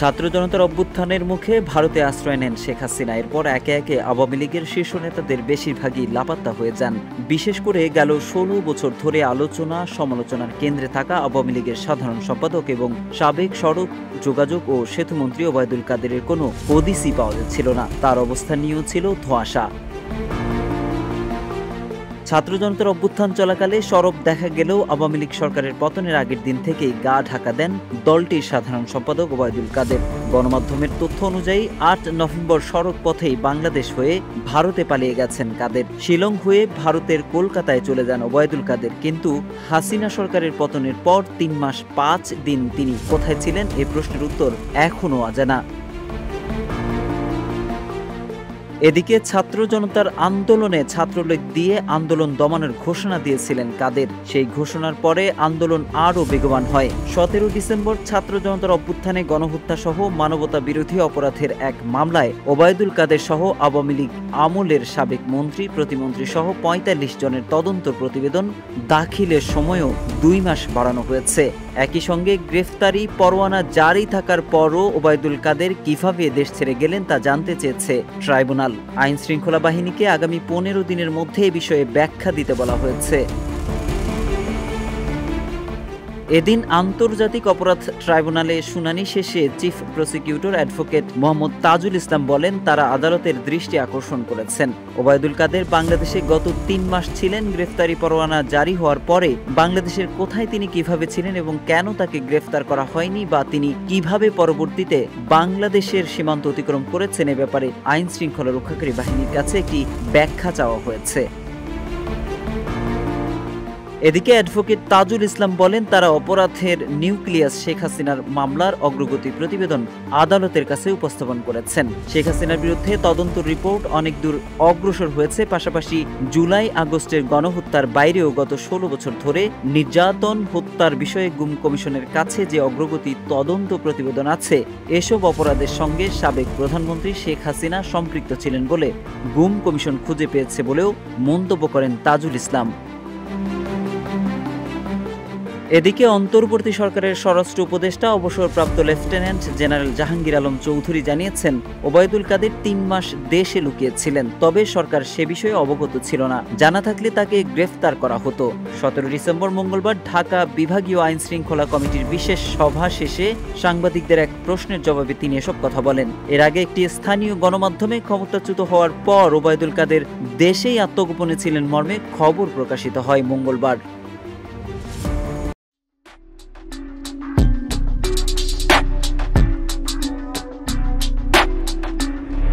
ছাত্র জনতার অভ্যুত্থানের মুখে ভারতে আশ্রয় নেন শেখ হাসিনা। এরপর একে একে আওয়ামী লীগের শীর্ষ নেতাদের বেশিরভাগই লাপাত্তা হয়ে যান। বিশেষ করে গেল ১৬ বছর ধরে আলোচনা সমালোচনার কেন্দ্রে থাকা আওয়ামী লীগের সাধারণ সম্পাদক এবং সাবেক সড়ক যোগাযোগ ও সেতুমন্ত্রী ওবায়দুল কাদেরের কোনো হদিসই পাওয়া যাচ্ছিল না। তার অবস্থান নিয়েও ছিল ধোঁয়াশা। ছাত্র জনতার অভ্যুত্থান চলাকালে সরব দেখা গেলেও আওয়ামী লীগ সরকারের পতনের আগের দিন থেকেই গা ঢাকা দেন দলটির সাধারণ সম্পাদক ওবায়দুল কাদের। গণমাধ্যমের তথ্য অনুযায়ী ৮ নভেম্বর সড়ক পথেই বাংলাদেশ হয়ে ভারতে পালিয়ে গেছেন কাদের। শিলং হয়ে ভারতের কলকাতায় চলে যান ওবায়দুল কাদের। কিন্তু হাসিনা সরকারের পতনের পর ৩ মাস ৫ দিন তিনি কোথায় ছিলেন এ প্রশ্নের উত্তর এখনও অজানা। এদিকে ছাত্র জনতার আন্দোলনে ছাত্রলীগ দিয়ে আন্দোলন দমানোর ঘোষণা দিয়েছিলেন কাদের। সেই ঘোষণার পরে আন্দোলন আরও বেগবান হয়। ১৭ ডিসেম্বর ছাত্র জনতার অভ্যুত্থানে গণহত্যা সহ মানবতা বিরোধী অপরাধের এক মামলায় ওবায়দুল কাদের সহ আওয়ামী লীগ আমলের সাবেক মন্ত্রী প্রতিমন্ত্রী সহ ৪৫ জনের তদন্ত প্রতিবেদন দাখিলের সময়ও ২ মাস বাড়ানো হয়েছে। একই সঙ্গে গ্রেফতারি পরোয়ানা জারি থাকার পরও ওবায়দুল কাদের কিভাবে দেশ ছেড়ে গেলেন তা জানতে চেয়েছে ট্রাইব্যুনাল। আইন শৃঙ্খলা বাহিনীকে আগামী ১৫ দিনের মধ্যে এ বিষয়ে ব্যাখ্যা দিতে বলা হয়েছে। এদিন আন্তর্জাতিক অপরাধ ট্রাইব্যুনালে শুনানি শেষে chief prosecutor advocate Mohammad Tajul Islam বলেন, তারা আদালতের দৃষ্টি আকর্ষণ করেছেন ওবায়দুল কাদের বাংলাদেশে গত ৩ মাস ছিলেন। গ্রেফতারি পরোয়ানা জারি হওয়ার পরে বাংলাদেশের কোথায় তিনি কিভাবে ছিলেন এবং কেন তাকে গ্রেফতার করা হয়নি বা তিনি কিভাবে পরবর্তীতে বাংলাদেশের সীমান্ত অতিক্রম করেছেন এ ব্যাপারে আইন শৃঙ্খলা রক্ষাকারী বাহিনীর কাছে একটি ব্যাখ্যা চাওয়া হয়েছে। এদিকে অ্যাডভোকেট তাজুল ইসলাম বলেন, তারা অপরাধের নিউক্লিয়াস শেখ হাসিনার মামলার অগ্রগতি প্রতিবেদন আদালতের কাছে উপস্থাপন করেছেন। শেখ হাসিনার বিরুদ্ধে তদন্ত রিপোর্ট অনেক দূর অগ্রসর হয়েছে। পাশাপাশি জুলাই আগস্টের গণহত্যার বাইরেও গত ১৬ বছর ধরে নির্যাতন হত্যার বিষয়ে গুম কমিশনের কাছে যে অগ্রগতি তদন্ত প্রতিবেদন আছে, এসব অপরাধের সঙ্গে সাবেক প্রধানমন্ত্রী শেখ হাসিনা সম্পৃক্ত ছিলেন বলে গুম কমিশন খুঁজে পেয়েছে বলেও মন্তব্য করেন তাজুল ইসলাম। এদিকে অন্তর্বর্তী সরকারের স্বরাষ্ট্র উপদেষ্টা অবসরপ্রাপ্ত লেফটেন্যান্ট জেনারেল জাহাঙ্গীর আলম চৌধুরী জানিয়েছেন, ওবায়দুল কাদের ৩ মাস দেশে লুকিয়েছিলেন, তবে সরকার সে বিষয়ে অবগত ছিল না। জানা থাকলে তাকে গ্রেফতার করা হতো। ১৭ ডিসেম্বর মঙ্গলবার ঢাকা বিভাগীয় আইন শৃঙ্খলা কমিটির বিশেষ সভা শেষে সাংবাদিকদের এক প্রশ্নের জবাবে তিনি এসব কথা বলেন। এর আগে একটি স্থানীয় গণমাধ্যমে ক্ষমতাচ্যুত হওয়ার পর ওবায়দুল কাদের দেশেই আত্মগোপনে ছিলেন মর্মে খবর প্রকাশিত হয় মঙ্গলবার।